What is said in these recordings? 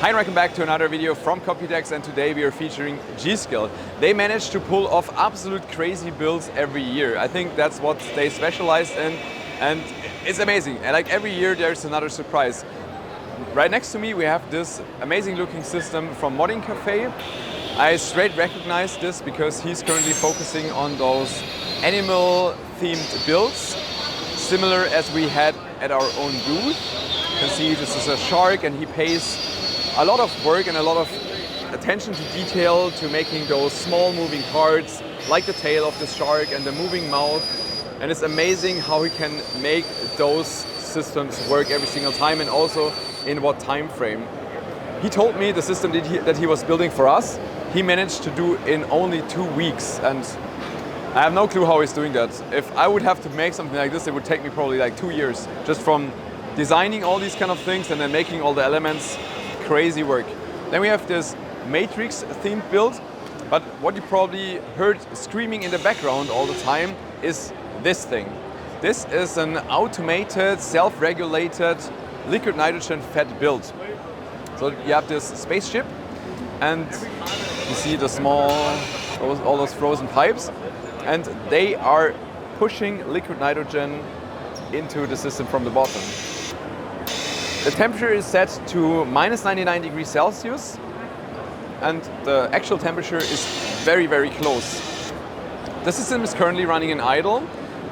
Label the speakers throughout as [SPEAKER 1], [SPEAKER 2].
[SPEAKER 1] Hi and welcome back to another video from Computex, and today we are featuring G.Skill. They manage to pull off absolute crazy builds every year. I think that's what they specialize in, and it's amazing. And like every year there's another surprise. Right next to me we have this amazing looking system from Modding Cafe. I straight recognize this because he's currently focusing on those animal themed builds, similar as we had at our own booth. You can see this is a shark, and he pays a lot of work and a lot of attention to detail to making those small moving parts like the tail of the shark and the moving mouth. And it's amazing how he can make those systems work every single time, and also in what time frame. He told me the system that he was building for us, he managed to do in only 2 weeks, and I have no clue how he's doing that. If I would have to make something like this, it would take me probably like 2 years, just from designing all these kind of things and then making all the elements. Crazy work. Then we have this Matrix themed build, but what you probably heard screaming in the background all the time is this thing. This is an automated, self-regulated liquid nitrogen fed build. So you have this spaceship, and you see the small, all those frozen pipes, and they are pushing liquid nitrogen into the system from the bottom. The temperature is set to minus 99 degrees Celsius, and the actual temperature is very, very close. The system is currently running in idle,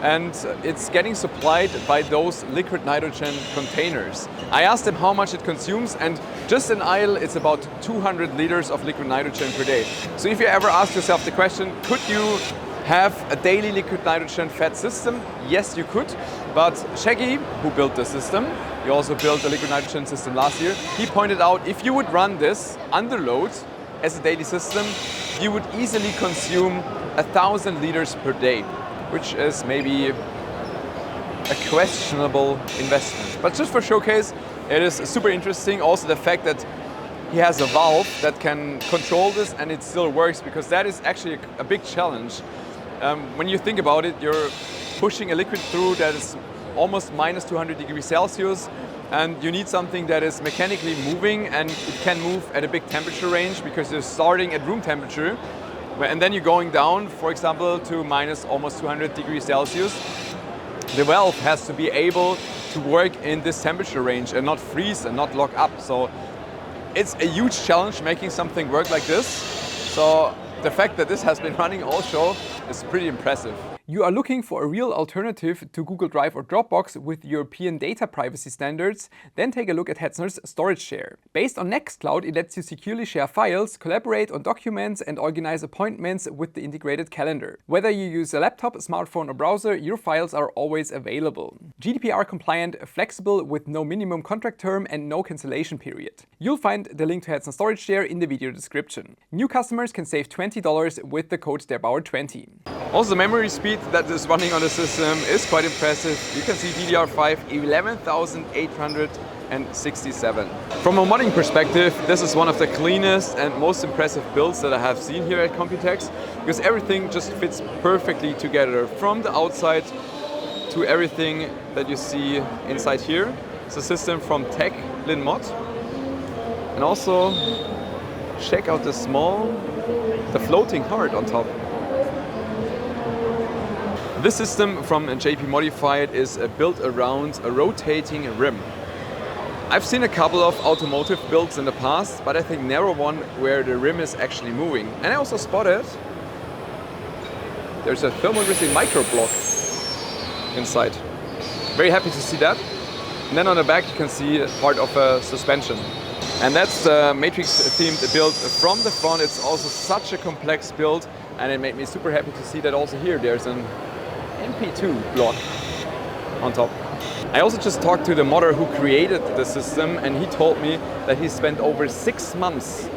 [SPEAKER 1] and it's getting supplied by those liquid nitrogen containers. I asked him how much it consumes, and just in idle it's about 200 liters of liquid nitrogen per day. So if you ever ask yourself the question, could you have a daily liquid nitrogen fed system? Yes, you could. But Shaggy, who built the system, he also built a liquid nitrogen system last year, he pointed out if you would run this under load as a daily system, you would easily consume 1,000 liters per day, which is maybe a questionable investment. But just for showcase, it is super interesting. Also the fact that he has a valve that can control this and it still works, because that is actually a big challenge. When you think about it, you're pushing a liquid through that is almost minus 200 degrees Celsius, and you need something that is mechanically moving, and it can move at a big temperature range because you're starting at room temperature and then you're going down, for example, to minus almost 200 degrees Celsius. The valve has to be able to work in this temperature range and not freeze and not lock up. So it's a huge challenge making something work like this. So the fact that this has been running all show is pretty impressive. You are looking for a real alternative to Google Drive or Dropbox with European data privacy standards? Then take a look at Hetzner's Storage Share. Based on Nextcloud, it lets you securely share files, collaborate on documents, and organize appointments with the integrated calendar. Whether you use a laptop, smartphone, or browser, your files are always available. GDPR compliant, flexible, with no minimum contract term and no cancellation period. You'll find the link to Hetzner Storage Share in the video description. New customers can save $20 with the code DERBAUER20. Also, the memory speed that is running on the system is quite impressive. You can see DDR5 11,867. From a modding perspective, this is one of the cleanest and most impressive builds that I have seen here at Computex, because everything just fits perfectly together, from the outside to everything that you see inside here. It's a system from Tech Lin Mod. And also check out the floating heart on top. This system from JP Modified is built around a rotating rim. I've seen a couple of automotive builds in the past, but I think never one where the rim is actually moving. And I also spotted there's a thermal resisting micro block inside. Very happy to see that. And then on the back you can see part of a suspension. And that's the Matrix themed build from the front. It's also such a complex build, and it made me super happy to see that also here there's an MP2 block on top. I also just talked to the modder who created the system, and he told me that he spent over 6 months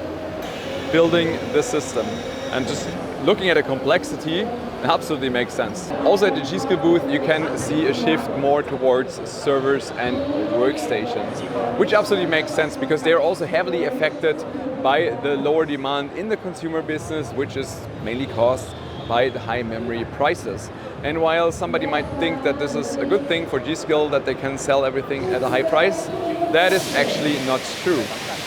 [SPEAKER 1] building the system. And just looking at the complexity, it absolutely makes sense. Also at the G.Skill booth you can see a shift more towards servers and workstations, which absolutely makes sense because they are also heavily affected by the lower demand in the consumer business, which is mainly caused by the high memory prices. And while somebody might think that this is a good thing for G.Skill, that they can sell everything at a high price, that is actually not true.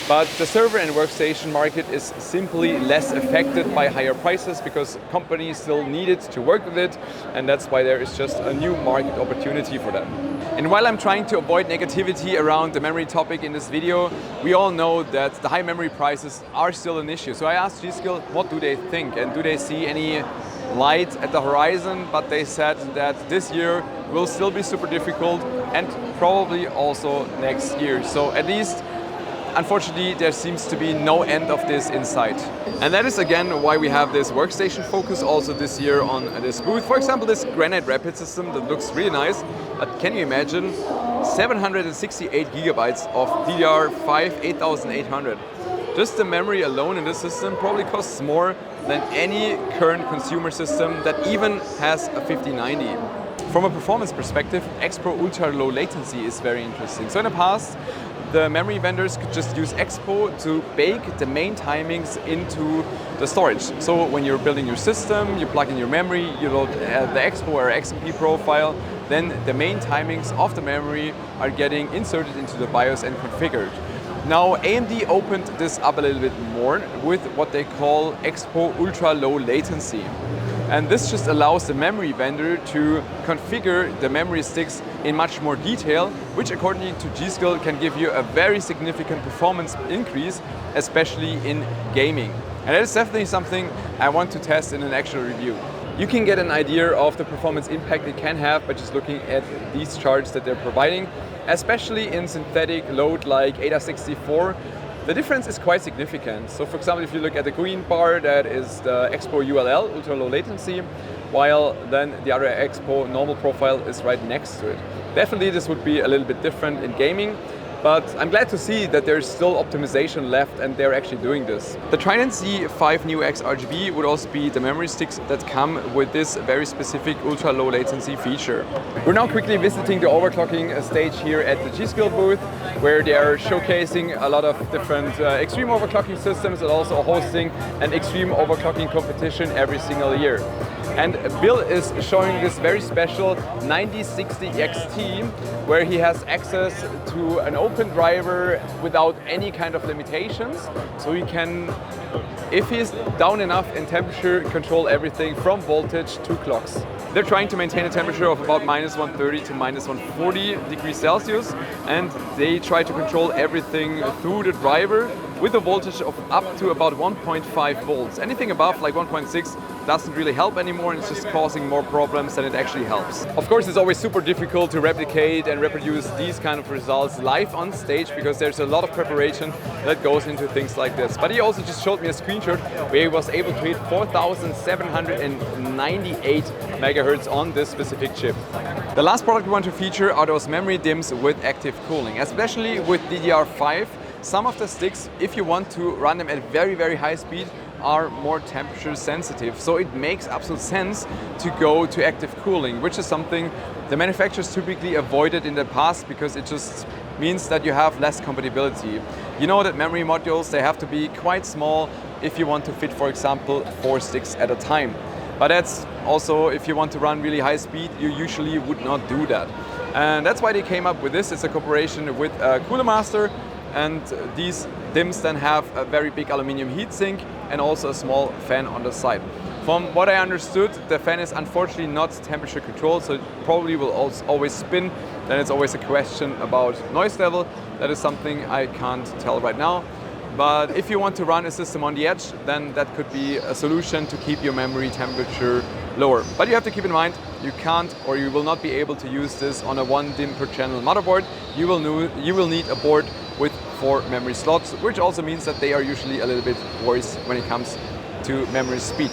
[SPEAKER 1] But the server and workstation market is simply less affected by higher prices because companies still need it to work with it, and that's why there is just a new market opportunity for them. And while I'm trying to avoid negativity around the memory topic in this video, we all know that the high memory prices are still an issue. So I asked G.Skill, what do they think, and do they see any light at the horizon? But they said that this year will still be super difficult and probably also next year. So at least, unfortunately, there seems to be no end of this in sight. And that is again why we have this workstation focus also this year on this booth. For example, this Granite Rapid system that looks really nice. But can you imagine 768 gigabytes of DDR5 8800? Just the memory alone in this system probably costs more than any current consumer system that even has a 5090. From a performance perspective, EXPO ultra low latency is very interesting. So in the past, the memory vendors could just use EXPO to bake the main timings into the storage. So when you're building your system, you plug in your memory, you load the EXPO or XMP profile, then the main timings of the memory are getting inserted into the BIOS and configured. Now AMD opened this up a little bit more with what they call EXPO ultra low latency. And this just allows the memory vendor to configure the memory sticks in much more detail, which according to G.Skill can give you a very significant performance increase, especially in gaming. And that is definitely something I want to test in an actual review. You can get an idea of the performance impact it can have by just looking at these charts that they're providing, especially in synthetic load like ADA64. The difference is quite significant. So for example, if you look at the green bar, that is the EXPO ULL, ultra low latency, while then the other EXPO normal profile is right next to it. Definitely this would be a little bit different in gaming, but I'm glad to see that there's still optimization left and they're actually doing this. The Trident Z5 Neo X RGB would also be the memory sticks that come with this very specific ultra low latency feature. We're now quickly visiting the overclocking stage here at the G.Skill booth, where they are showcasing a lot of different extreme overclocking systems and also hosting an extreme overclocking competition every single year. And Bill is showing this very special 9060 XT, where he has access to an open driver without any kind of limitations. So he can, if he's down enough in temperature, control everything from voltage to clocks. They're trying to maintain a temperature of about -130 to -140 degrees Celsius, and they try to control everything through the driver with a voltage of up to about 1.5 volts. Anything above like 1.6 doesn't really help anymore, and it's just causing more problems than it actually helps. Of course, it's always super difficult to replicate and reproduce these kind of results live on stage because there's a lot of preparation that goes into things like this. But he also just showed me a screenshot where he was able to hit 4,798 megahertz on this specific chip. The last product we want to feature are those memory DIMMs with active cooling, especially with DDR5. Some of the sticks, if you want to run them at very, very high speed, are more temperature sensitive. So it makes absolute sense to go to active cooling, which is something the manufacturers typically avoided in the past because it just means that you have less compatibility. You know that memory modules, they have to be quite small if you want to fit, for example, 4 sticks at a time. But that's also, if you want to run really high speed, you usually would not do that. And that's why they came up with this. It's a cooperation with Cooler Master. And these DIMMs then have a very big aluminum heatsink and also a small fan on the side. From what I understood, the fan is unfortunately not temperature controlled, so it probably will always spin. Then it's always a question about noise level. That is something I can't tell right now. But if you want to run a system on the edge, then that could be a solution to keep your memory temperature lower. But you have to keep in mind, you can't or you will not be able to use this on a 1 DIMM per channel motherboard. You will need a board with 4 memory slots, which also means that they are usually a little bit worse when it comes to memory speed.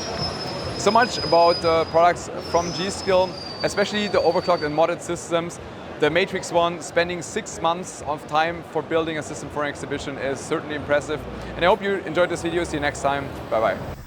[SPEAKER 1] So much about the products from G.Skill, especially the overclocked and modded systems. The Matrix one, spending 6 months of time for building a system for an exhibition is certainly impressive. And I hope you enjoyed this video. See you next time. Bye bye.